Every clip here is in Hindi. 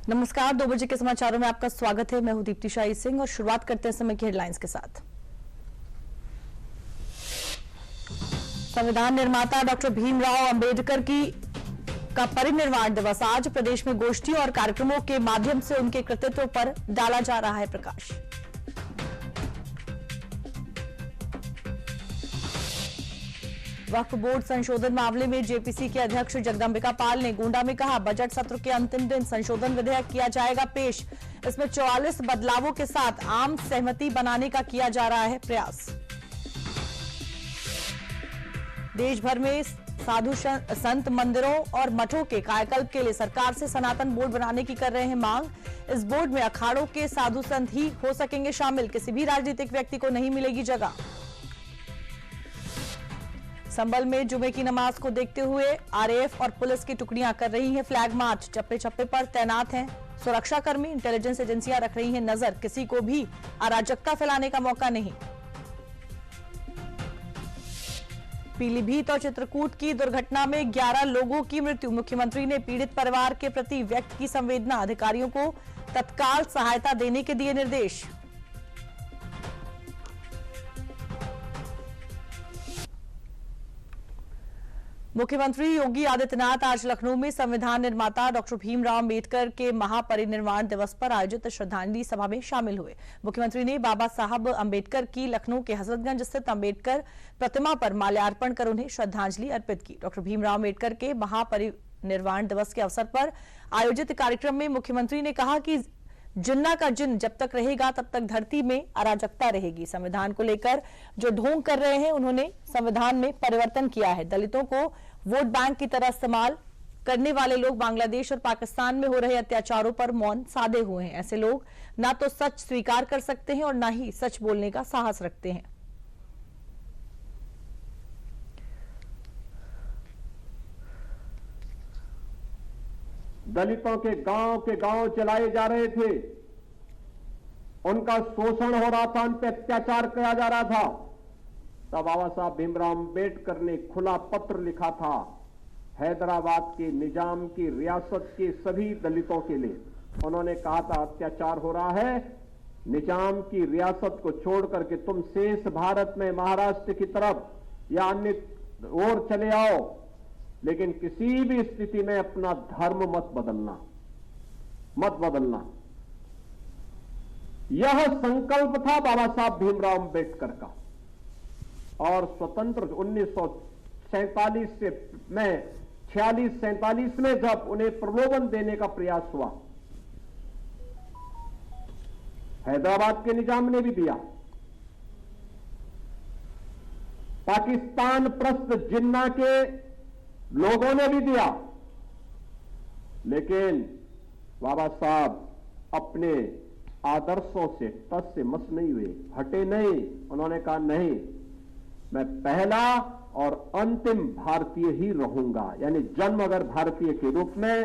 नमस्कार, 2 बजे के समाचारों में आपका स्वागत है। मैं हूं दीप्ति शाही सिंह और शुरुआत करते हैं समय की हेडलाइंस के साथ। संविधान निर्माता डॉक्टर भीमराव अंबेडकर का परिनिर्वाण दिवस आज प्रदेश में गोष्ठी और कार्यक्रमों के माध्यम से उनके कृतित्व पर डाला जा रहा है प्रकाश। वक्फ बोर्ड संशोधन मामले में जेपीसी के अध्यक्ष जगदंबिका पाल ने गोंडा में कहा, बजट सत्र के अंतिम दिन संशोधन विधेयक किया जाएगा पेश। इसमें 44 बदलावों के साथ आम सहमति बनाने का किया जा रहा है प्रयास। देश भर में साधु संत मंदिरों और मठों के कायाकल्प के लिए सरकार से सनातन बोर्ड बनाने की कर रहे हैं मांग। इस बोर्ड में अखाड़ों के साधु संत ही हो सकेंगे शामिल, किसी भी राजनीतिक व्यक्ति को नहीं मिलेगी जगह। संभल में जुमे की नमाज को देखते हुए आरएएफ और पुलिस की टुकड़ियां कर रही हैं फ्लैग मार्च। चप्पे चप्पे पर तैनात हैं सुरक्षाकर्मी। इंटेलिजेंस एजेंसियां रख रही हैं नजर, किसी को भी अराजकता फैलाने का मौका नहीं। पीलीभीत और चित्रकूट की दुर्घटना में 11 लोगों की मृत्यु। मुख्यमंत्री ने पीड़ित परिवार के प्रति व्यक्त की संवेदना। अधिकारियों को तत्काल सहायता देने के दिए निर्देश। मुख्यमंत्री योगी आदित्यनाथ आज लखनऊ में संविधान निर्माता डॉक्टर भीमराव अंबेडकर के महापरिनिर्वाण दिवस पर आयोजित श्रद्धांजलि सभा में शामिल हुए। मुख्यमंत्री ने बाबा साहब अंबेडकर की लखनऊ के हजरतगंज स्थित अंबेडकर प्रतिमा पर माल्यार्पण कर उन्हें श्रद्धांजलि अर्पित की। डॉक्टर भीमराव अंबेडकर के महापरिनिर्वाण दिवस के अवसर पर आयोजित कार्यक्रम में मुख्यमंत्री ने कहा कि जिन्ना का जिन्न जब तक रहेगा तब तक धरती में अराजकता रहेगी। संविधान को लेकर जो ढोंग कर रहे हैं, उन्होंने संविधान में परिवर्तन किया है। दलितों को वोट बैंक की तरह इस्तेमाल करने वाले लोग बांग्लादेश और पाकिस्तान में हो रहे अत्याचारों पर मौन साधे हुए हैं। ऐसे लोग ना तो सच स्वीकार कर सकते हैं और ना ही सच बोलने का साहस रखते हैं। दलितों के गांव चलाए जा रहे थे, उनका शोषण हो रहा था, उन पर अत्याचार किया जा रहा था। तब बाबा साहब भीमराव अंबेडकर ने खुला पत्र लिखा था हैदराबाद के निजाम की रियासत के सभी दलितों के लिए। उन्होंने कहा था अत्याचार हो रहा है, निजाम की रियासत को छोड़ करके तुम शेष भारत में महाराष्ट्र की तरफ या अन्य ओर चले आओ, लेकिन किसी भी स्थिति में अपना धर्म मत बदलना। यह संकल्प था बाबा साहब भीमराव अंबेडकर का। और स्वतंत्र 1947 से में 46-47 में जब उन्हें प्रलोभन देने का प्रयास हुआ, हैदराबाद के निजाम ने भी दिया, पाकिस्तान प्रस्थ जिन्ना के लोगों ने भी दिया, लेकिन बाबा साहब अपने आदर्शों से टस से मस नहीं हुए, हटे नहीं। उन्होंने कहा नहीं, मैं पहला और अंतिम भारतीय ही रहूंगा। यानी जन्म अगर भारतीय के रूप में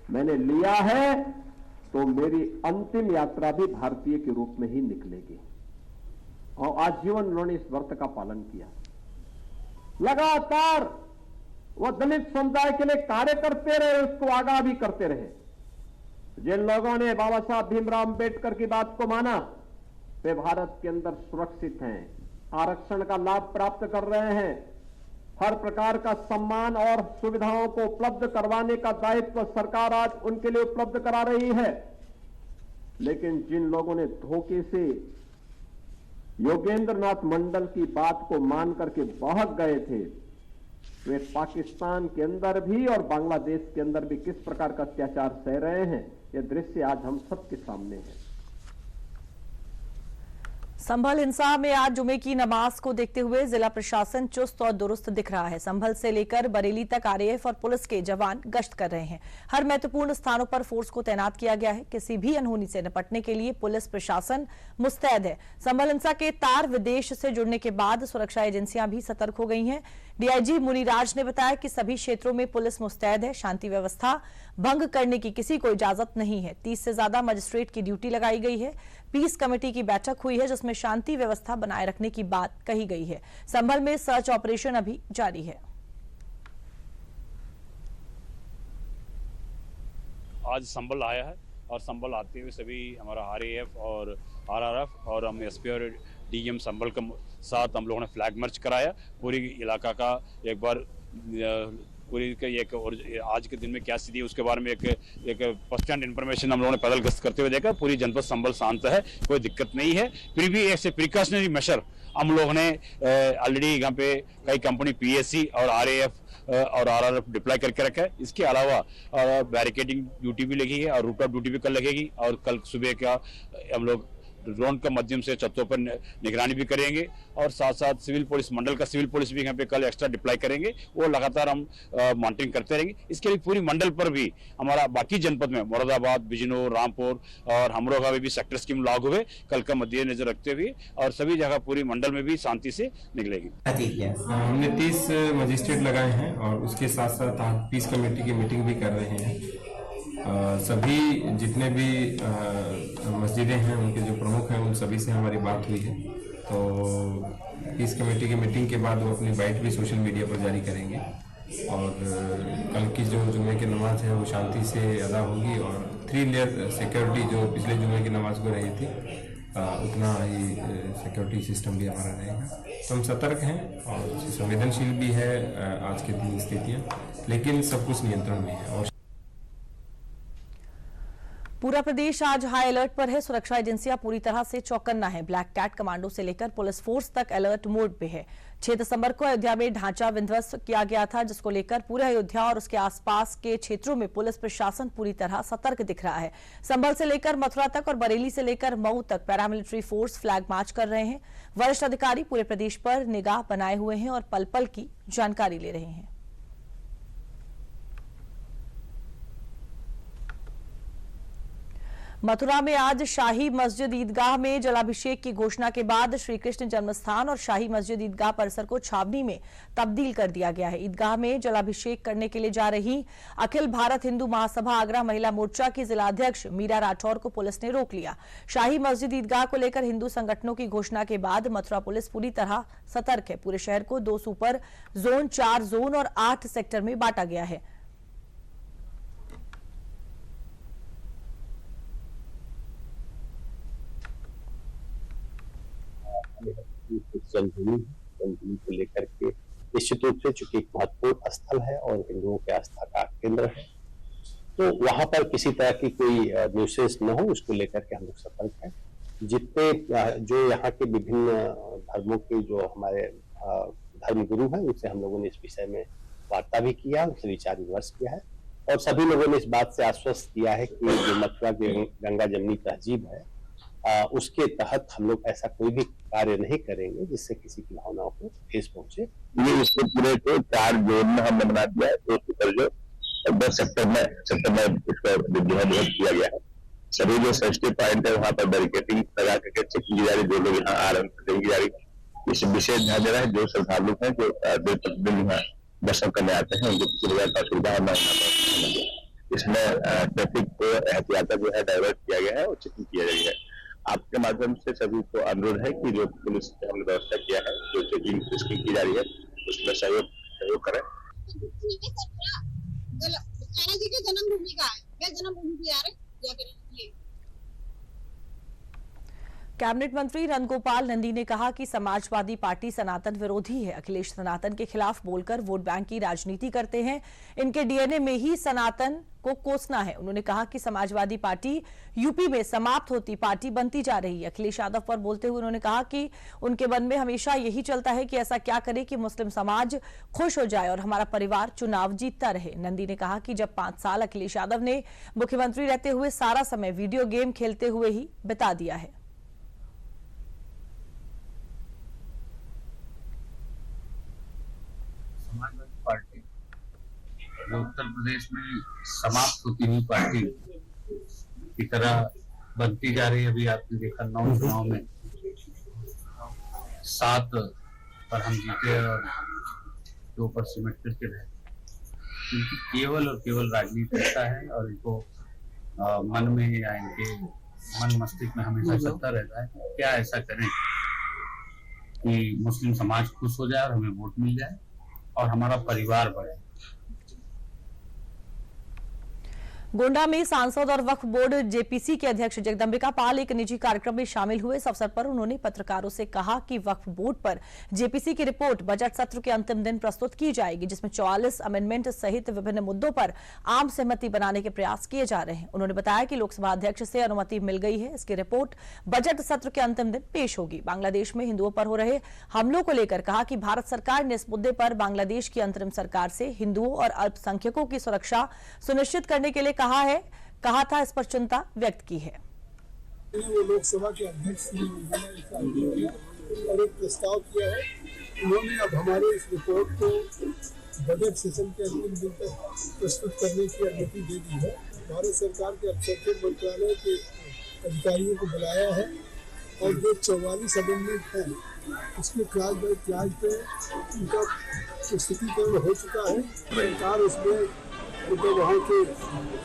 मैंने लिया है तो मेरी अंतिम यात्रा भी भारतीय के रूप में ही निकलेगी। और आजीवन उन्होंने इस व्रत का पालन किया। लगातार वो दलित समुदाय के लिए कार्य करते रहे, उसको आगाह भी करते रहे। जिन लोगों ने बाबा साहब भीमराव अंबेडकर की बात को माना, वे भारत के अंदर सुरक्षित हैं, आरक्षण का लाभ प्राप्त कर रहे हैं, हर प्रकार का सम्मान और सुविधाओं को उपलब्ध करवाने का दायित्व सरकार आज उनके लिए उपलब्ध करा रही है। लेकिन जिन लोगों ने धोखे से योगेंद्र नाथ मंडल की बात को मान करके बहक गए थे, वे पाकिस्तान के अंदर भी और बांग्लादेश के अंदर भी किस प्रकार का अत्याचार सह रहे हैं, यह दृश्य आज हम सबके सामने है। संभल हिंसा में आज जुमे की नमाज को देखते हुए जिला प्रशासन चुस्त और दुरुस्त दिख रहा है। संभल से लेकर बरेली तक आरएएफ और पुलिस के जवान गश्त कर रहे हैं। हर महत्वपूर्ण स्थानों पर फोर्स को तैनात किया गया है। किसी भी अनहोनी से निपटने के लिए पुलिस प्रशासन मुस्तैद है। संभल हिंसा के तार विदेश से जुड़ने के बाद सुरक्षा एजेंसियां भी सतर्क हो गई हैं। डीआईजी मुनिराज ने बताया कि सभी क्षेत्रों में पुलिस मुस्तैद है। शांति व्यवस्था भंग करने की किसी को इजाजत नहीं है। 30 से ज्यादा मजिस्ट्रेट की ड्यूटी लगाई गई है। पीस कमेटी की बैठक हुई है, जिसमें शांति व्यवस्था बनाए रखने की बात कही गई है। संभल में सर्च ऑपरेशन अभी जारी है। आज संभल आया है और संभल आते हुए सभी हमारा RAF और RRF और हम SP और DEM संभल के साथ हम लोगों ने फ्लैग मार्च कराया। पूरी इलाका का एक बार पूरी का एक और आज के दिन में क्या स्थिति है उसके बारे में एक फर्स्ट हैंड इन्फॉर्मेशन हम लोगों ने पैदल गश्त करते हुए देखा। पूरी जनपद संभल शांत है, कोई दिक्कत नहीं है। फिर भी ऐसे प्रिकॉशनरी मेजर हम लोगों ने ऑलरेडी यहाँ पे कई कंपनी PSC और RAF और RRF डिप्लॉय करके रखा है। इसके अलावा बैरिकेडिंग ड्यूटी भी लगी है और रूट ऑफ ड्यूटी भी कल लगेगी और कल सुबह का हम लोग ड्रोन के माध्यम से छतों पर निगरानी भी करेंगे और साथ साथ सिविल पुलिस मंडल का सिविल पुलिस भी यहाँ पे कल एक्स्ट्रा डिप्लॉय करेंगे। वो लगातार हम मॉनिटरिंग करते रहेंगे। इसके लिए पूरी मंडल पर भी हमारा बाकी जनपद में मुरादाबाद, बिजनौर, रामपुर और हमरोगा में भी सेक्टर स्कीम लागू हुए कल का मद्देनजर रखते हुए और सभी जगह पूरी मंडल में भी शांति से निकलेगी। हमने 30 मजिस्ट्रेट लगाए हैं और उसके साथ साथ पीस कमेटी की मीटिंग भी कर रहे हैं। सभी जितने भी मस्जिदें हैं उनके जो प्रमुख हैं उन सभी से हमारी बात हुई है। तो पीस कमेटी की मीटिंग के बाद वो अपनी बाइट भी सोशल मीडिया पर जारी करेंगे और कल की जो जुमे की नमाज है वो शांति से अदा होगी और 3 लेयर सिक्योरिटी जो पिछले जुमे की नमाज को रही थी उतना ही सिक्योरिटी सिस्टम भी हमारा रहेगा। तो हम सतर्क हैं और संवेदनशील भी है आज के दिन स्थितियाँ, लेकिन सब कुछ नियंत्रण में है। और पूरा प्रदेश आज हाई अलर्ट पर है। सुरक्षा एजेंसियां पूरी तरह से चौकन्ना है। ब्लैक कैट कमांडो से लेकर पुलिस फोर्स तक अलर्ट मोड पे है। 6 दिसंबर को अयोध्या में ढांचा विध्वंस किया गया था, जिसको लेकर पूरे अयोध्या और उसके आसपास के क्षेत्रों में पुलिस प्रशासन पूरी तरह सतर्क दिख रहा है। संभल से लेकर मथुरा तक और बरेली से लेकर मऊ तक पैरामिलिट्री फोर्स फ्लैग मार्च कर रहे हैं। वरिष्ठ अधिकारी पूरे प्रदेश पर निगाह बनाए हुए हैं और पल पल की जानकारी ले रहे हैं। मथुरा में आज शाही मस्जिद ईदगाह में जलाभिषेक की घोषणा के बाद श्री कृष्ण जन्मस्थान और शाही मस्जिद ईदगाह परिसर को छावनी में तब्दील कर दिया गया है। ईदगाह में जलाभिषेक करने के लिए जा रही अखिल भारत हिंदू महासभा आगरा महिला मोर्चा की जिलाध्यक्ष मीरा राठौर को पुलिस ने रोक लिया। शाही मस्जिद ईदगाह को लेकर हिंदू संगठनों की घोषणा के बाद मथुरा पुलिस पूरी तरह सतर्क है। पूरे शहर को 2 सुपर जोन, 4 जोन और 8 सेक्टर में बांटा गया है। जन्मभूमि को लेकर के निश्चित रूप से चूंकि एक महत्वपूर्ण स्थल है और हिंदुओं के आस्था का केंद्र है, तो वहां पर किसी तरह की कोई न्यूसेंस न हो, उसको लेकर के हम लोग सतर्क हैं। जितने जो यहाँ के विभिन्न धर्मों के जो हमारे धर्म गुरु हैं उनसे हम लोगों ने इस विषय में वार्ता भी किया, उनसे विचार विमर्श किया है और सभी लोगों ने इस बात से आश्वस्त किया है कि जो मथुरा की गंगा जमनी तहजीब है उसके तहत हम लोग ऐसा कोई भी कार्य नहीं करेंगे जिससे किसी की भावनाओं को ठेस पहुंचे। ये इसको पूरे को 4 जोन में हमने बना दिया है, 2 सुपर जोन और 10 सेक्टर में इसका विभाजन किया गया है। सभी जो सेंसिटिव पॉइंट है वहाँ पर बैरिकेडिंग लगा करके चेकिंग की जा रही, जो लोग यहाँ आ रहे हैं की जा रही। इस विशेष ध्यान दे रहा है जो श्रद्धालु हैं जो दिन प्रतिदिन यहाँ दर्शन करने आते हैं उनको किसी प्रकार का सुविधा होना। इसमें ट्रैफिक को एहतियात जो है डाइवर्ट किया गया है और चेकिंग किया गई है। आपके माध्यम से सभी को अनुरोध है कि जो पुलिस ने हमने व्यवस्था किया है, जो चेकिंग इसकी की जा रही है, उसमें सहयोग करें। जी के जन्मभूमि का है, क्या जन्मभूमि की आ रहे कैबिनेट मंत्री नंदगोपाल नंदी ने कहा कि समाजवादी पार्टी सनातन विरोधी है। अखिलेश सनातन के खिलाफ बोलकर वोट बैंक की राजनीति करते हैं। इनके डीएनए में ही सनातन को कोसना है। उन्होंने कहा कि समाजवादी पार्टी यूपी में समाप्त होती पार्टी बनती जा रही है। अखिलेश यादव पर बोलते हुए उन्होंने कहा कि उनके मन में हमेशा यही चलता है कि ऐसा क्या करे कि मुस्लिम समाज खुश हो जाए और हमारा परिवार चुनाव जीतता रहे। नंदी ने कहा कि जब 5 साल अखिलेश यादव ने मुख्यमंत्री रहते हुए सारा समय वीडियो गेम खेलते हुए ही बिता दिया है। समाजवादी पार्टी जो उत्तर प्रदेश में समाप्त होती हुई पार्टी की तरह बनती जा रही है। अभी आपने देखा 9 चुनाव में 7 पर हम जीते और 2 पर सिमट करके रहे। इनकी केवल और केवल राजनीति रहता है और इनको मन में या इनके मन मस्तिष्क में हमेशा चलता रहता है क्या ऐसा करें कि मुस्लिम समाज खुश हो जाए और हमें वोट मिल जाए और हमारा परिवार बढ़े। गोंडा में सांसद और वक्फ बोर्ड जेपीसी के अध्यक्ष जगदंबिका पाल एक निजी कार्यक्रम में शामिल हुए। इस अवसर पर उन्होंने पत्रकारों से कहा कि वक्फ बोर्ड पर जेपीसी की रिपोर्ट बजट सत्र के अंतिम दिन प्रस्तुत की जाएगी, जिसमें 44 अमेंडमेंट सहित विभिन्न मुद्दों पर आम सहमति बनाने के प्रयास किए जा रहे हैं। उन्होंने बताया कि लोकसभा अध्यक्ष से अनुमति मिल गई है। इसकी रिपोर्ट बजट सत्र के अंतिम दिन पेश होगी। बांग्लादेश में हिंदुओं पर हो रहे हमलों को लेकर कहा कि भारत सरकार ने इस मुद्दे पर बांग्लादेश की अंतरिम सरकार से हिंदुओं और अल्पसंख्यकों की सुरक्षा सुनिश्चित करने के लिए कहा था, इस पर चिंता व्यक्त की है। वो लोकसभा के अध्यक्ष और एक प्रस्ताव किया है। उन्होंने अब हमारे इस रिपोर्ट को बजट सेशन के अंतिम दिन तक प्रस्तुत करने की अनुमति दे दी है। भारत सरकार के अल्पसंख्यक मंत्रालय के अधिकारियों को बुलाया है और जो 44 अमेंडमेंट हैं उसके क्लास बाय क्लास पे उनका प्रस्तुतिकरण हो चुका है। सरकार उसमें तो वहाँ के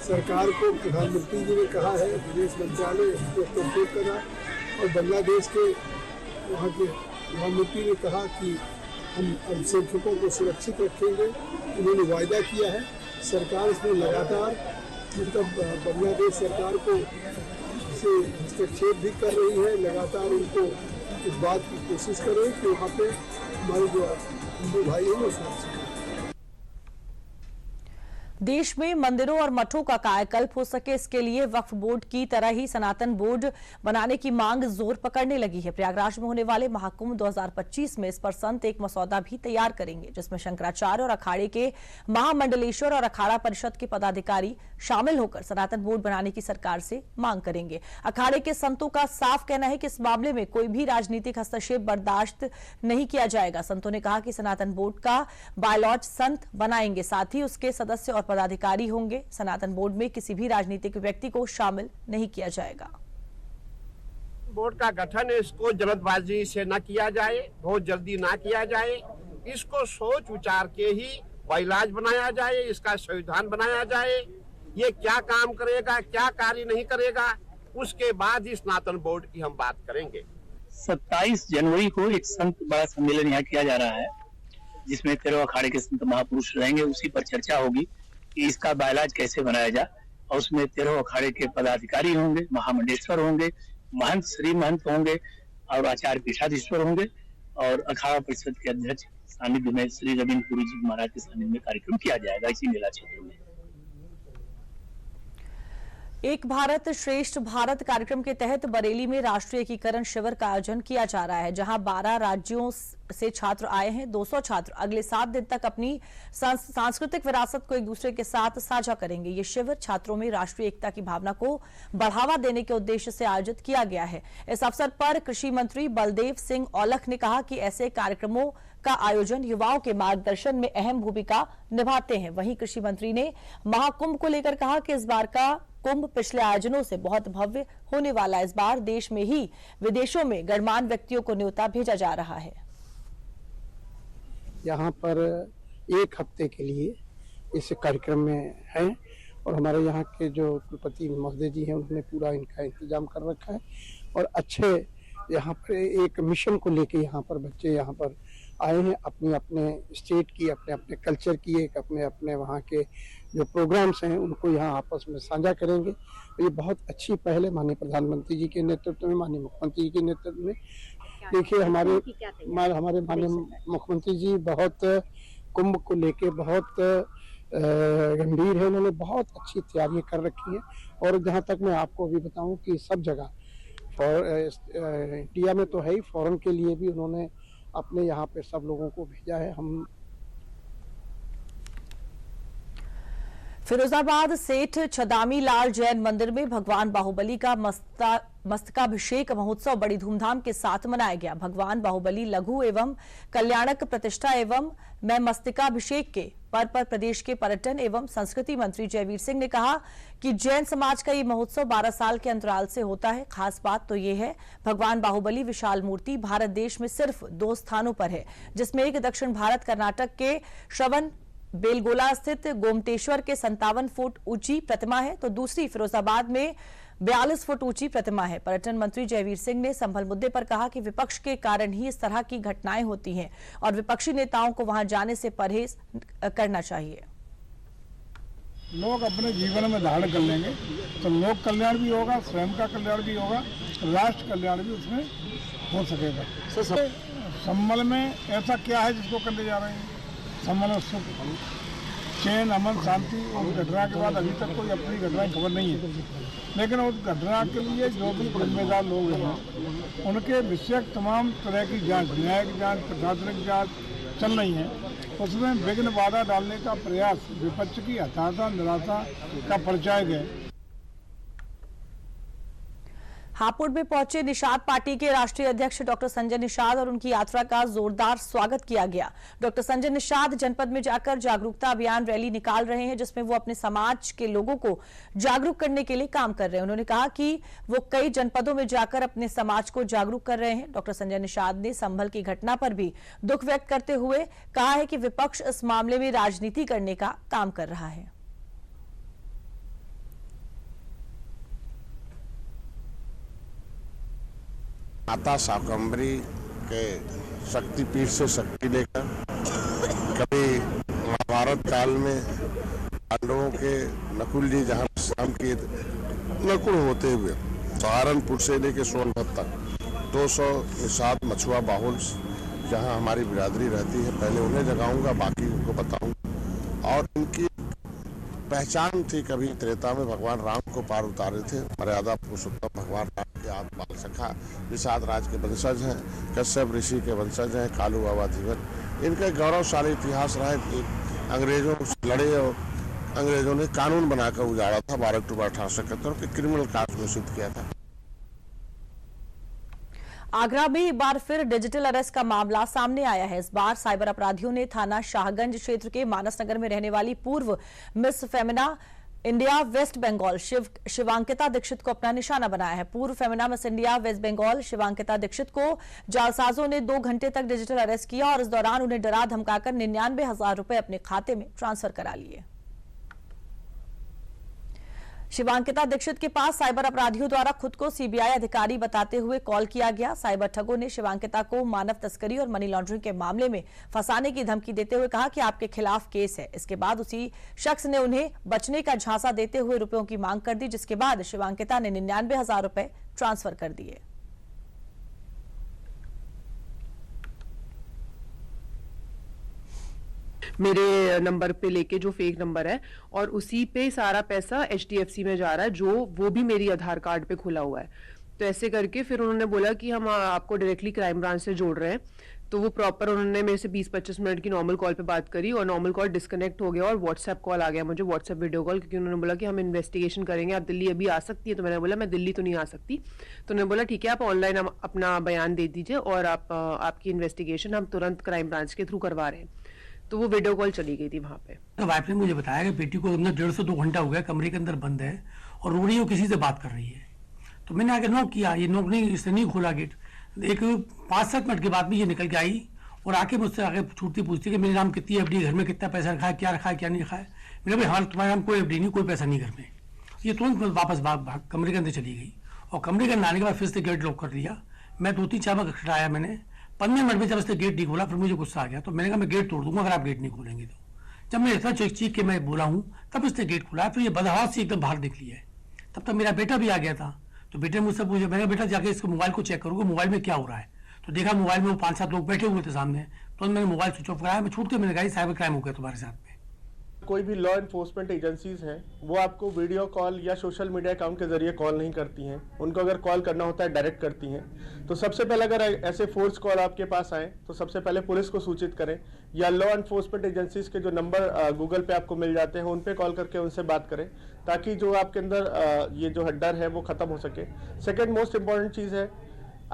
सरकार को प्रधानमंत्री जी ने कहा है, विदेश मंत्रालय उसको कंप्लीट करा और बांग्लादेश के वहाँ के प्रधानमंत्री ने कहा कि हम अल्पसंख्यकों को सुरक्षित रखेंगे। उन्होंने वायदा किया है। सरकार इसमें लगातार बांग्लादेश सरकार को से हस्तक्षेप भी कर रही है। लगातार उनको इस बात की कोशिश करें कि वहाँ पे हमारे जो हिंदू भाई हैं वो सुरक्षित। देश में मंदिरों और मठों का कायाकल्प हो सके, इसके लिए वक्फ बोर्ड की तरह ही सनातन बोर्ड बनाने की मांग जोर पकड़ने लगी है। प्रयागराज में होने वाले महाकुंभ 2025 में इस पर संत एक मसौदा भी तैयार करेंगे, जिसमें शंकराचार्य और अखाड़े के महामंडलेश्वर और अखाड़ा परिषद के पदाधिकारी शामिल होकर सनातन बोर्ड बनाने की सरकार से मांग करेंगे। अखाड़े के संतों का साफ कहना है कि इस मामले में कोई भी राजनीतिक हस्तक्षेप बर्दाश्त नहीं किया जाएगा। संतों ने कहा कि सनातन बोर्ड का बायलॉज संत बनाएंगे, साथ ही उसके सदस्य और पदाधिकारी होंगे। सनातन बोर्ड में किसी भी राजनीतिक व्यक्ति को शामिल नहीं किया जाएगा। बोर्ड का गठन इसको जल्दबाजी से न किया जाए, बहुत जल्दी ना किया जाए। इसको सोच विचार के ही बायलॉज बनाया जाए, इसका संविधान बनाया जाए। ये क्या काम करेगा, क्या कार्य नहीं करेगा, उसके बाद ही सनातन बोर्ड की हम बात करेंगे। 27 जनवरी को एक संत बड़ा सम्मेलन यहाँ किया जा रहा है, जिसमें 13 अखाड़े के संत महापुरुष रहेंगे। उसी पर चर्चा होगी कि इसका बायलॉज कैसे बनाया जाए, और उसमें 13 अखाड़े के पदाधिकारी होंगे, महामंडलेश्वर होंगे, महंत श्री महंत होंगे और आचार्य पीठाधीश्वर होंगे, और अखाड़ा परिषद के अध्यक्ष सानिध्य में श्री रविन्द्र पुरी जी महाराज के सानिध्य में कार्यक्रम किया जाएगा इसी मेला क्षेत्र में। एक भारत श्रेष्ठ भारत कार्यक्रम के तहत बरेली में राष्ट्रीय एकीकरण शिविर का आयोजन किया जा रहा है, जहां 12 राज्यों से छात्र आए हैं। 200 छात्र अगले 7 दिन तक अपनी सांस्कृतिक विरासत को एक दूसरे के साथ साझा करेंगे। ये शिविर छात्रों में राष्ट्रीय एकता की भावना को बढ़ावा देने के उद्देश्य से आयोजित किया गया है। इस अवसर पर कृषि मंत्री बलदेव सिंह औलख ने कहा कि ऐसे कार्यक्रमों का आयोजन युवाओं के मार्गदर्शन में अहम भूमिका निभाते हैं। वहीं कृषि मंत्री ने महाकुंभ को लेकर कहा कि इस बार का कुंभ पिछले आयोजनों से बहुत भव्य होने वाला है। इस बार देश में ही विदेशों में गणमान्य व्यक्तियों को न्योता भेजा जा रहा है। यहाँ पर 1 हफ्ते के लिए इस कार्यक्रम में हैं और हमारे यहाँ के जो कुलपति महोदय जी हैं उन्होंने पूरा इनका इंतजाम कर रखा है। और अच्छे यहाँ पर एक मिशन को लेके यहाँ पर बच्चे यहाँ पर आए हैं, अपने अपने स्टेट की, अपने अपने कल्चर की, एक अपने अपने वहाँ के जो प्रोग्राम्स हैं उनको यहाँ आपस में साझा करेंगे। तो ये बहुत अच्छी पहल है माननीय प्रधानमंत्री जी के नेतृत्व में, माननीय मुख्यमंत्री जी के नेतृत्व में। देखिए हमारे माननीय मुख्यमंत्री जी बहुत कुंभ को लेके बहुत गंभीर है। उन्होंने बहुत अच्छी तैयारियां कर रखी हैं। और जहाँ तक मैं आपको भी बताऊं कि सब जगह इंडिया में तो है ही, फॉरेन के लिए भी उन्होंने अपने यहाँ पे सब लोगों को भेजा है। हम फिरोजाबाद सेठ छदामी लाल जैन मंदिर में भगवान बाहुबली का मस्तकाभिषेक महोत्सव बड़ी धूमधाम के साथ मनाया गया। भगवान बाहुबली लघु एवं कल्याणक प्रतिष्ठा एवं मैं मस्तकाभिषेक के पर्व पर प्रदेश के पर्यटन एवं संस्कृति मंत्री जयवीर सिंह ने कहा कि जैन समाज का ये महोत्सव 12 साल के अंतराल से होता है। खास बात तो ये है, भगवान बाहुबली विशाल मूर्ति भारत देश में सिर्फ 2 स्थानों पर है, जिसमें एक दक्षिण भारत कर्नाटक के श्रवण बेलगोला स्थित गोमतेश्वर के 57 फुट ऊंची प्रतिमा है, तो दूसरी फिरोजाबाद में 42 फुट ऊंची प्रतिमा है। पर्यटन मंत्री जयवीर सिंह ने संभल मुद्दे पर कहा कि विपक्ष के कारण ही इस तरह की घटनाएं होती हैं और विपक्षी नेताओं को वहां जाने से परहेज करना चाहिए। लोग अपने जीवन में धारण कर लेंगे तो लोक कल्याण भी होगा, स्वयं का कल्याण भी होगा, राष्ट्र कल्याण भी उसमें हो सकेगा। संभल में ऐसा क्या है जिसको करने जा रहे हैं? संभल में सुख, चैन, अमन, शांति। उस घटना के बाद अभी तक कोई अपनी घटना खबर नहीं है, लेकिन उस घटना के लिए जो भी जिम्मेदार लोग हैं उनके विषय तमाम तरह की जांच, न्यायिक जांच, प्रशासनिक जांच चल रही है। उसमें विघ्न बाधा डालने का प्रयास विपक्ष की हताशा, निराशा का परिचायक है। हापुड़ में पहुंचे निषाद पार्टी के राष्ट्रीय अध्यक्ष डॉक्टर संजय निषाद और उनकी यात्रा का जोरदार स्वागत किया गया। डॉक्टर संजय निषाद जनपद में जाकर जागरूकता अभियान रैली निकाल रहे हैं, जिसमें वो अपने समाज के लोगों को जागरूक करने के लिए काम कर रहे हैं। उन्होंने कहा कि वो कई जनपदों में जाकर अपने समाज को जागरूक कर रहे हैं। डॉक्टर संजय निषाद ने संभल की घटना पर भी दुख व्यक्त करते हुए कहा है कि विपक्ष इस मामले में राजनीति करने का काम कर रहा है। माता शाकंभरी के शक्तिपीठ से शक्ति लेकर कभी महाभारत काल में पांडवों के नकुल जी जहाँ शाम के नकुल होते हुए सहारनपुर से लेकर सोनभद्र तक 200 निषाद मछुआ बाहुल जहाँ हमारी बिरादरी रहती है, पहले उन्हें जगाऊंगा, बाकी उनको बताऊंगा। और इनकी पहचान थी, कभी त्रेता में भगवान राम को पार उतारे थे, मर्यादा पुरुषोत्तम भगवान राम के आदि बाल सखा निषाद राज के वंशज हैं, कश्यप ऋषि के वंशज हैं, कालू बाबा धीवर। इनका गौरवशाली इतिहास रहा है। अंग्रेजों से लड़े और अंग्रेजों ने कानून बनाकर उजाड़ा था 12 अक्टूबर 1871 के क्रिमिनल कास्ट घोषित किया था। आगरा में एक बार फिर डिजिटल अरेस्ट का मामला सामने आया है। इस बार साइबर अपराधियों ने थाना शाहगंज क्षेत्र के मानस नगर में रहने वाली पूर्व Miss Femina India West Bengal Shivankita Dikshit को अपना निशाना बनाया है। पूर्व Femina Miss India West Bengal Shivankita Dikshit को जालसाजों ने 2 घंटे तक डिजिटल अरेस्ट किया और इस दौरान उन्हें डरा धमकाकर 99,000 रुपए अपने खाते में ट्रांसफर करा लिए। शिवांकिता दीक्षित के पास साइबर अपराधियों द्वारा खुद को सीबीआई अधिकारी बताते हुए कॉल किया गया। साइबर ठगों ने शिवांकिता को मानव तस्करी और मनी लॉन्ड्रिंग के मामले में फंसाने की धमकी देते हुए कहा कि आपके खिलाफ केस है। इसके बाद उसी शख्स ने उन्हें बचने का झांसा देते हुए रुपयों की मांग कर दी, जिसके बाद शिवांकिता ने 99,000 रुपए ट्रांसफर कर दिए। मेरे नंबर पे लेके जो फेक नंबर है और उसी पे सारा पैसा HDFC में जा रहा है, जो वो भी मेरी आधार कार्ड पे खुला हुआ है। तो ऐसे करके फिर उन्होंने बोला कि हम आपको डायरेक्टली क्राइम ब्रांच से जोड़ रहे हैं। तो वो प्रॉपर उन्होंने मेरे से 20-25 मिनट की नॉर्मल कॉल पे बात करी और नॉर्मल कॉल डिस्कनेक्ट हो गया और व्हाट्सएप कॉल आ गया मुझे, व्हाट्सएप वीडियो कॉल, क्योंकि उन्होंने बोला कि हम इन्वेस्टिगेशन करेंगे, आप दिल्ली अभी आ सकती है। तो मैंने बोला मैं दिल्ली तो नहीं आ सकती। तो उन्होंने बोला ठीक है, आप ऑनलाइन अपना बयान दे दीजिए और आपकी इन्वेस्टिगेशन हम तुरंत क्राइम ब्रांच के थ्रू करवा रहे हैं। तो वो वीडियो कॉल चली गई थी वहां पे। तो वाइफ ने मुझे बताया कि बेटी को 1.5 से 2 घंटा हो गया कमरे के अंदर बंद है और रो रही है, किसी से बात कर रही है। तो मैंने आगे नॉक किया, ये नॉक नहीं, इसने नहीं खोला गेट। एक 5-7 मिनट के बाद में ये निकल के आई और आके मुझसे आगे छूटती पूछती कि मेरे नाम कितनी FD, घर में कितना पैसा रखा है, क्या रखा है, क्या नहीं रखा है। मैंने भाई हाँ तुम्हारे नाम कोई FD नहीं, कोई पैसा नहीं घर में। ये तुरंत वापस भाग कमरे के अंदर चली गई और कमरे के अंदर आने के बाद फिर से गेट लॉक कर दिया। मैं 2-3 बार खटखटाया मैंने। 15 मिनट में जब इसने गेट नहीं खोला फिर मुझे गुस्सा आ गया। तो मैंने कहा मैं गेट तोड़ दूंगा अगर आप गेट नहीं खोलेंगे तो। जब मैं इतना चीख के मैं बोला हूँ तब इसने गेट खोला, फिर ये बदहवास से एकदम बाहर निकली है। तब तक मेरा बेटा भी आ गया था। तो बेटे मुझसे पूछे, मैंने बेटा जाके इसके मोबाइल को चेक करूँगा, मोबाइल में क्या हो रहा है। तो देखा मोबाइल में वो 5-7 लोग बैठे हुए थे सामने। तो मैंने मोबाइल स्विच ऑफ कराया, मैं छूट के मैंने कहा साइबर क्राइम हो गया तुम्हारे साथ में। कोई भी लॉ एनफोर्समेंट एजेंसीज हैं वो आपको वीडियो कॉल या सोशल मीडिया अकाउंट के जरिए कॉल नहीं करती हैं। उनको अगर कॉल करना होता है डायरेक्ट करती हैं। तो सबसे पहले अगर ऐसे फोर्स कॉल आपके पास आए तो सबसे पहले पुलिस को सूचित करें या लॉ एनफोर्समेंट एजेंसीज के जो नंबर गूगल पे आपको मिल जाते हैं उन पे कॉल करके उनसे बात करें, ताकि जो आपके अंदर ये जो डर है वो खत्म हो सके। सेकेंड मोस्ट इंपॉर्टेंट चीज़ है,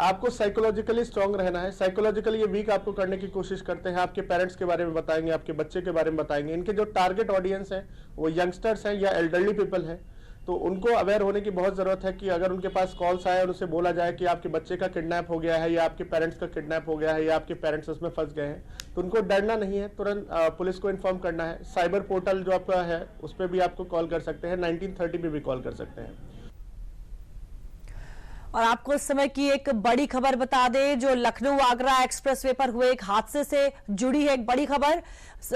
आपको साइकोलॉजिकली स्ट्रांग रहना है। साइकोलॉजिकली ये वीक आपको करने की कोशिश करते हैं। आपके पेरेंट्स के बारे में बताएंगे, आपके बच्चे के बारे में बताएंगे। इनके जो टारगेट ऑडियंस है वो यंगस्टर्स हैं या एल्डरली पीपल हैं। तो उनको अवेयर होने की बहुत ज़रूरत है कि अगर उनके पास कॉल्स आए और उसे बोला जाए कि आपके बच्चे का किडनैप हो गया है या आपके पेरेंट्स का किडनैप हो गया है या आपके पेरेंट्स उसमें फंस गए हैं, तो उनको डरना नहीं है, तुरंत पुलिस को इन्फॉर्म करना है। साइबर पोर्टल जो आपका है उस पर भी आपको कॉल कर सकते हैं, 1930 पे भी कॉल कर सकते हैं। और आपको इस समय की एक बड़ी खबर बता दें, जो लखनऊ आगरा एक्सप्रेसवे पर हुए एक हादसे से जुड़ी है एक बड़ी खबर।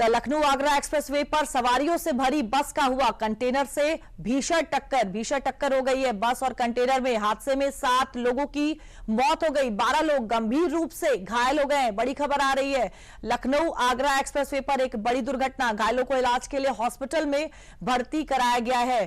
लखनऊ आगरा एक्सप्रेसवे पर सवारियों से भरी बस का हुआ कंटेनर से भीषण टक्कर हो गई है। बस और कंटेनर में हादसे में 7 लोगों की मौत हो गई, 12 लोग गंभीर रूप से घायल हो गए हैं। बड़ी खबर आ रही है, लखनऊ आगरा एक्सप्रेसवे पर एक बड़ी दुर्घटना, घायलों को इलाज के लिए हॉस्पिटल में भर्ती कराया गया है।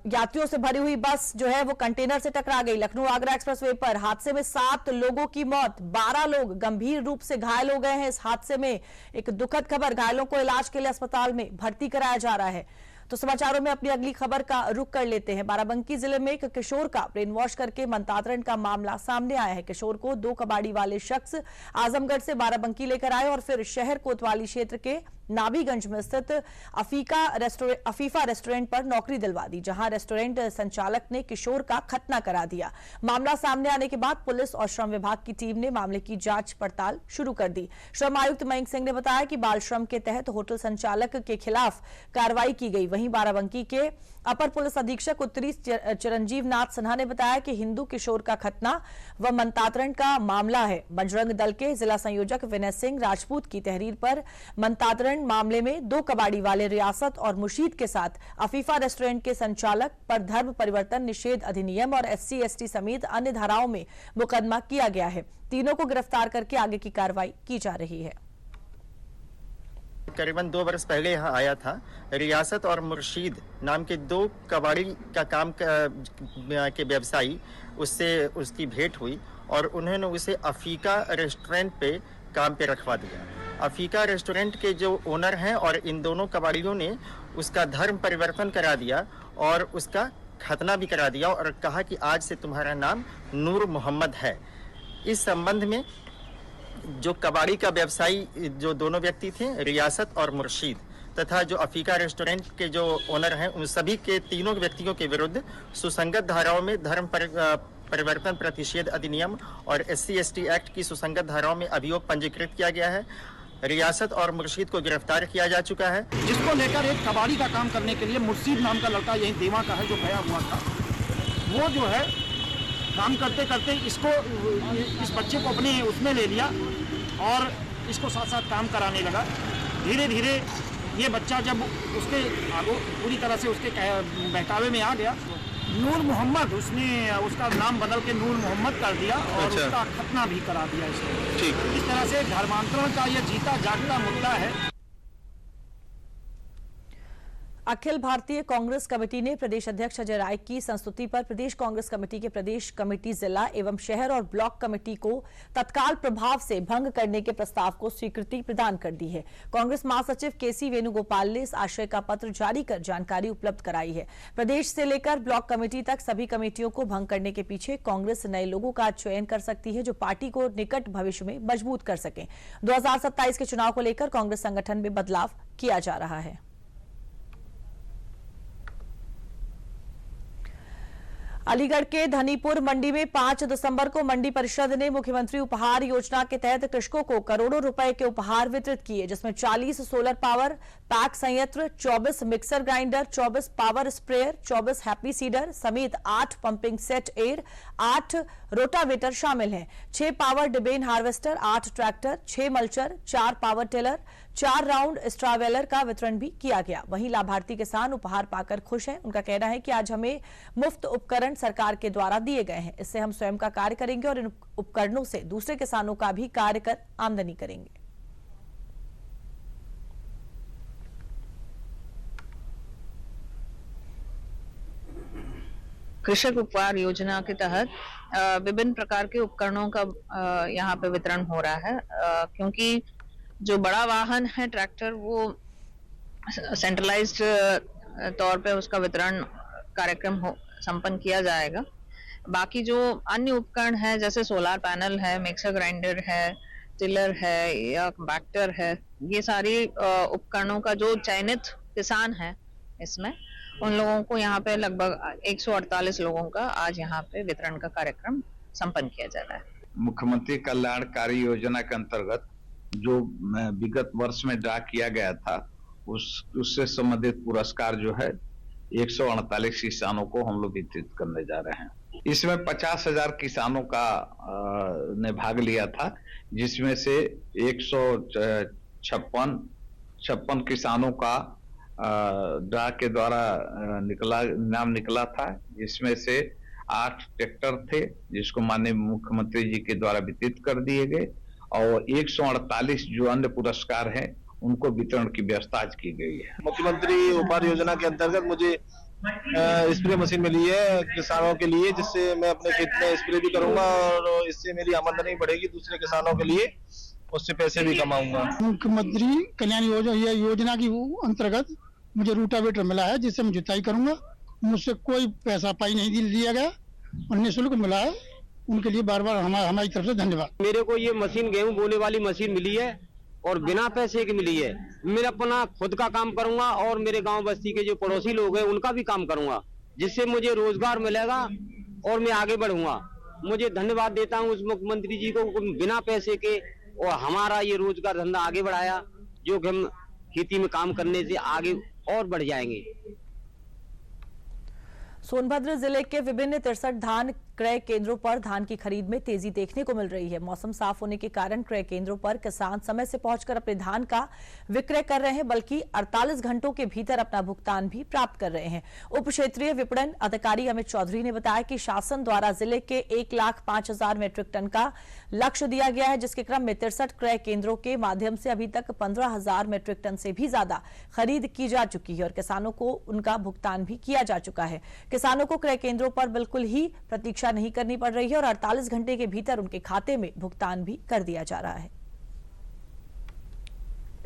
यात्रियों से भरी हुई बस जो है वो कंटेनर से टकरा गई। लखनऊ आगरा एक्सप्रेसवे पर हादसे में 7 लोगों की मौत, 12 लोग गंभीर रूप से घायल हो गए हैं। इस हादसे में एक दुखद खबर, घायलों को इलाज के लिए अस्पताल में भर्ती कराया जा रहा है। तो समाचारों में अपनी अगली खबर का रुख कर लेते हैं। बाराबंकी जिले में एक किशोर का ब्रेन वॉश करके मनतांतरण का मामला सामने आया है। किशोर को 2 कबाड़ी वाले शख्स आजमगढ़ से बाराबंकी लेकर आए और फिर शहर कोतवाली क्षेत्र के नाभीगंज में स्थित अफीफा रेस्टोरेंट पर नौकरी दिलवा दी, जहां रेस्टोरेंट संचालक ने किशोर का खतना करा दिया। मामला सामने आने के बाद पुलिस और श्रम विभाग की टीम ने मामले की जांच पड़ताल शुरू कर दी। श्रम आयुक्त मयंक सिंह ने बताया कि बाल श्रम के तहत होटल संचालक के खिलाफ कार्रवाई की गई। वहीं बाराबंकी के अपर पुलिस अधीक्षक उत्तरी चिरंजीव नाथ सिन्हा ने बताया कि हिंदू किशोर का खतना व मनतांतरण का मामला है। बजरंग दल के जिला संयोजक विनय सिंह राजपूत की तहरीर पर मनतांतरण मामले में 2 कबाड़ी वाले रियासत और मुर्शीद के साथ अफीफा रेस्टोरेंट के संचालक पर धर्म परिवर्तन निषेध अधिनियम और SC/ST समेत अन्य धाराओं में मुकदमा किया गया है। तीनों को गिरफ्तार करके आगे की कार्रवाई की जा रही है। करीबन 2 वर्ष पहले यहाँ आया था। रियासत और मुर्शीद नाम के 2 कबाड़ी का काम के व्यवसायी, उससे उसकी भेंट हुई और उन्होंने उसे अफीका रेस्टोरेंट पे काम पे रखवा दिया। अफीका रेस्टोरेंट के जो ओनर हैं और इन दोनों कबाड़ियों ने उसका धर्म परिवर्तन करा दिया और उसका खतना भी करा दिया और कहा कि आज से तुम्हारा नाम नूर मोहम्मद है। इस संबंध में जो कबाड़ी का व्यवसायी जो दोनों व्यक्ति थे, रियासत और मुर्शीद, तथा जो अफीका रेस्टोरेंट के जो ओनर हैं, उन सभी के तीनों व्यक्तियों के विरुद्ध सुसंगत धाराओं में धर्म परिवर्तन प्रतिषेध अधिनियम और SC/ST एक्ट की सुसंगत धाराओं में अभियोग पंजीकृत किया गया है। रियासत और मुर्शीद को गिरफ्तार किया जा चुका है। जिसको लेकर एक कबाड़ी का काम करने के लिए मुर्शीद नाम का लड़का यही देवा का है जो गया हुआ था, वो जो है काम करते करते इस बच्चे को अपने उसमें ले लिया और इसको साथ साथ काम कराने लगा। धीरे धीरे ये बच्चा जब उसके आगे पूरी तरह से उसके बहकावे में आ गया, नूर मोहम्मद, उसने उसका नाम बदल के नूर मोहम्मद कर दिया और उसका खतना भी करा दिया इसने। ठीक। इस तरह से धर्मांतरण का यह जीता जागता मुद्दा है। अखिल भारतीय कांग्रेस कमेटी ने प्रदेश अध्यक्ष अजय राय की संस्तुति पर प्रदेश कांग्रेस कमेटी के प्रदेश कमेटी जिला एवं शहर और ब्लॉक कमेटी को तत्काल प्रभाव से भंग करने के प्रस्ताव को स्वीकृति प्रदान कर दी है। कांग्रेस महासचिव KC वेणुगोपाल ने इस आशय का पत्र जारी कर जानकारी उपलब्ध कराई है। प्रदेश से लेकर ब्लॉक कमेटी तक सभी कमेटियों को भंग करने के पीछे कांग्रेस नए लोगों का चयन कर सकती है, जो पार्टी को निकट भविष्य में मजबूत कर सके। 2027 के चुनाव को लेकर कांग्रेस संगठन में बदलाव किया जा रहा है। अलीगढ़ के धनीपुर मंडी में 5 दिसंबर को मंडी परिषद ने मुख्यमंत्री उपहार योजना के तहत कृषकों को करोड़ों रुपए के उपहार वितरित किए, जिसमें 40 सोलर पावर पैक संयंत्र, 24 mixer grinder, 24 power sprayer, 24 happy seeder समेत 8 पंपिंग सेट एयर, 8 रोटावेटर शामिल हैं। 6 पावर डिबेन harvester, 8 tractor, 6 mulcher, 4 power tiller, 4 round straw baler का वितरण भी किया गया। वहीं लाभार्थी किसान उपहार पाकर खुश हैं। उनका कहना है कि आज हमें मुफ्त उपकरण सरकार के द्वारा दिए गए हैं, इससे हम स्वयं का कार्य करेंगे और इन उपकरणों से दूसरे किसानों का भी कार्य कर आमदनी करेंगे। कृषक उपहार योजना के तहत विभिन्न प्रकार के उपकरणों का यहाँ पे वितरण हो रहा है, क्योंकि जो बड़ा वाहन है ट्रैक्टर, वो सेंट्रलाइज्ड तौर पे उसका वितरण कार्यक्रम संपन्न किया जाएगा। बाकी जो अन्य उपकरण है जैसे सोलर पैनल है, मिक्सर ग्राइंडर है, टिलर है या बैक्टर है, ये सारी उपकरणों का जो चयनित किसान है इसमें, उन लोगों को यहाँ पे लगभग 148 लोगों का आज यहाँ पे वितरण का कार्यक्रम संपन्न किया जा रहा है। मुख्यमंत्री कल्याणकारी योजना के अंतर्गत जो विगत वर्ष में ड्रा किया गया था, उससे संबंधित पुरस्कार जो है 148 किसानों को हम लोग वितरित करने जा रहे हैं। इसमें 50,000 किसानों का ने भाग लिया था, जिसमें से 156 किसानों का ड्रा के द्वारा नाम निकला था, जिसमें से 8 ट्रैक्टर थे जिसको माननीय मुख्यमंत्री जी के द्वारा वितरित कर दिए गए, और 148 जो अन्य पुरस्कार हैं उनको वितरण की व्यवस्था आज की गई है। मुख्यमंत्री उपहार योजना के अंतर्गत मुझे स्प्रे मशीन मिली है किसानों के लिए, जिससे मैं अपने खेत में स्प्रे भी करूंगा और इससे मेरी आमदनी बढ़ेगी, दूसरे किसानों के लिए उससे पैसे भी कमाऊंगा। मुख्यमंत्री कल्याण योजना की अंतर्गत मुझे रूटावेटर मिला है, जिससे मैं जुताई करूंगा। मुझसे कोई पैसा पाई नहीं लिया गया और निःशुल्क मिला है, उनके लिए बार बार हमारी तरफ से धन्यवाद। मेरे को ये मशीन गेहूं बोने वाली मशीन मिली है और बिना पैसे की मिली है। मैं अपना खुद का काम करूंगा और मेरे गांव बस्ती के जो पड़ोसी लोग हैं उनका भी काम करूंगा, जिससे मुझे रोजगार मिलेगा और मैं आगे बढ़ूंगा। मुझे धन्यवाद देता हूं उस मुख्यमंत्री जी को, बिना पैसे के और हमारा ये रोजगार धंधा आगे बढ़ाया, जो कि हम खेती में काम करने से आगे और बढ़ जाएंगे। सोनभद्र जिले के विभिन्न 63 धान क्रय केंद्रों पर धान की खरीद में तेजी देखने को मिल रही है। मौसम साफ होने के कारण क्रय केंद्रों पर किसान समय से पहुंचकर अपने धान का विक्रय कर रहे हैं, बल्कि 48 घंटों के भीतर अपना भुगतान भी प्राप्त कर रहे हैं। उप क्षेत्रीय विपणन अधिकारी अमित चौधरी ने बताया कि शासन द्वारा जिले के 1,05,000 मीट्रिक टन का लक्ष्य दिया गया है, जिसके क्रम में 63 क्रय केंद्रों के माध्यम से अभी तक 15,000 मीट्रिक टन से भी ज्यादा खरीद की जा चुकी है और किसानों को उनका भुगतान भी किया जा चुका है। किसानों को क्रय केंद्रों पर बिल्कुल ही प्रतीक्षा नहीं करनी पड़ रही है और 48 घंटे के भीतर उनके खाते में भुगतान भी कर दिया जा रहा है।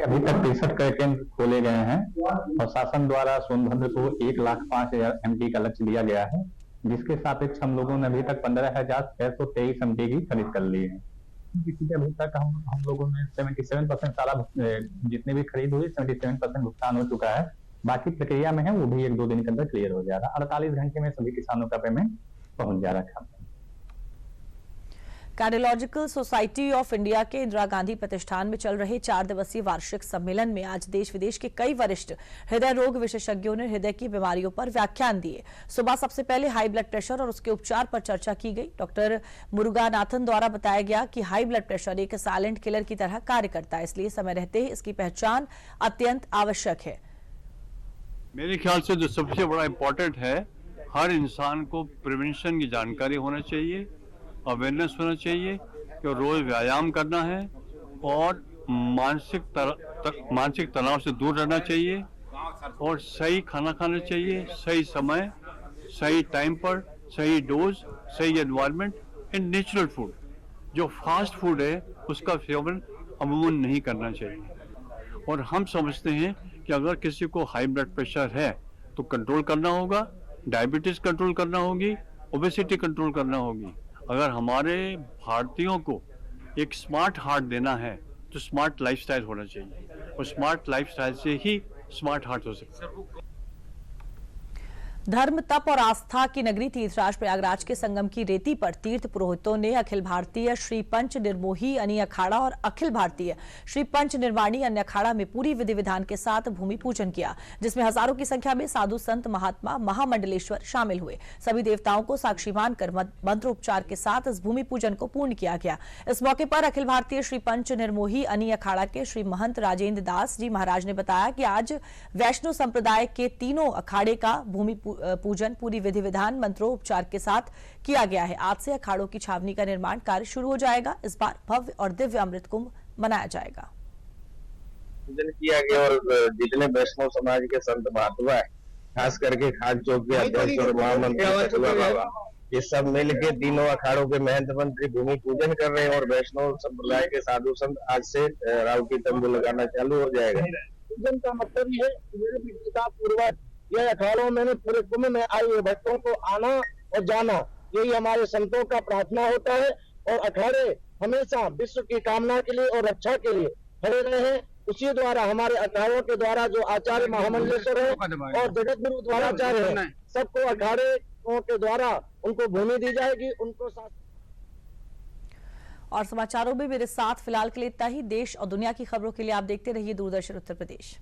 अभी तक 63 क्रय केंद्र खोले गए हैं और शासन द्वारा सोनभद्र को 1,05,000 MT का लक्ष्य दिया गया है, जिसके सापेक्ष हम लोगों ने अभी तक 15,623 MT की खरीद कर ली है। अभी तक हम लोगों ने 77% सारा जितने भी खरीद हुई 77% भुगतान हो चुका है। बाकी प्रक्रिया में है, वो भी 1-2 दिन के अंदर क्लियर हो जाएगा। 48 घंटे में सभी किसानों का पेमेंट पहुंच जा रहा है। कार्डियोलॉजिकल सोसाइटी ऑफ इंडिया के इंदिरा गांधी प्रतिष्ठान में चल रहे 4 दिवसीय वार्षिक सम्मेलन में आज देश विदेश के कई वरिष्ठ हृदय रोग विशेषज्ञों ने हृदय की बीमारियों पर व्याख्यान दिए। सुबह सबसे पहले हाई ब्लड प्रेशर और उसके उपचार पर चर्चा की गई। डॉक्टर मुरुगानाथन द्वारा बताया गया कि हाई ब्लड प्रेशर एक साइलेंट किलर की तरह कार्य करता है, इसलिए समय रहते ही इसकी पहचान अत्यंत आवश्यक है। मेरे ख्याल से जो सबसे बड़ा इम्पोर्टेंट है, हर इंसान को प्रिवेंशन की जानकारी होना चाहिए, अवेयरनेस होना चाहिए कि रोज व्यायाम करना है और मानसिक तनाव से दूर रहना चाहिए और सही खाना खाना चाहिए, सही समय, सही टाइम पर, सही डोज, सही एनवायरनमेंट एंड नेचुरल फूड। जो फास्ट फूड है उसका सेवन अमूमन नहीं करना चाहिए। और हम समझते हैं कि अगर किसी को हाई ब्लड प्रेशर है तो कंट्रोल करना होगा, डायबिटीज कंट्रोल करना होगी, ओबेसिटी कंट्रोल करना होगी। अगर हमारे भारतीयों को एक स्मार्ट हार्ट देना है तो स्मार्ट लाइफस्टाइल होना चाहिए और स्मार्ट लाइफस्टाइल से ही स्मार्ट हार्ट हो सकता है। धर्म, तप और आस्था की नगरी तीर्थराज प्रयागराज के संगम की रेती पर तीर्थ पुरोहितों ने अखिल भारतीय श्री पंच निर्मोही अनी अखाड़ा और अखिल भारतीय श्री पंच निर्वाणी अन्य अखाड़ा में पूरी विधि विधान के साथ भूमि पूजन किया, जिसमें हजारों की संख्या में साधु संत महात्मा महामंडलेश्वर शामिल हुए। सभी देवताओं को साक्षी मानकर मंत्रोपचार के साथ इस भूमि पूजन को पूर्ण किया गया। इस मौके पर अखिल भारतीय श्री पंच निर्मोही अनी अखाड़ा के श्री महंत राजेंद्र दास जी महाराज ने बताया कि आज वैष्णव संप्रदाय के तीनों अखाड़े का भूमि पूजन पूरी विधि विधान मंत्रोपचार के साथ किया गया है। आज से अखाड़ों की छावनी का निर्माण कार्य शुरू हो जाएगा। इस बार भव्य और दिव्य अमृत कुंभ मनाया जाएगा। पूजन किया गया और जितने वैष्णव समाज के संत महात्मा है, खास करके खाद चौक के अध्यक्ष और महामंत्री बाबा, ये सब मिल के तीनों अखाड़ों के महंत मंत्री भूमि पूजन कर रहे हैं और वैष्णव संप्रदाय के साधु संत आज से राव की तंबू लगाना चालू हो जाएगा। पूजन का मतलब ये पूर्वक यह अखाड़ों में पूरे कुंभ में आए हुए भक्तों को आना और जाना, यही हमारे संतों का प्रार्थना होता है। और अखाड़े हमेशा विश्व की कामना के लिए और रक्षा के लिए खड़े रहे हैं। उसी द्वारा हमारे अखाड़ों के द्वारा जो आचार्य महामंडलेश्वर है और जगत गुरु द्वाराचार्य है, सबको अखाड़े के द्वारा उनको भूमि दी जाएगी। उनको और समाचारों में मेरे साथ फिलहाल के लिए इतना ही। देश और दुनिया की खबरों के लिए आप देखते रहिए दूरदर्शन उत्तर प्रदेश।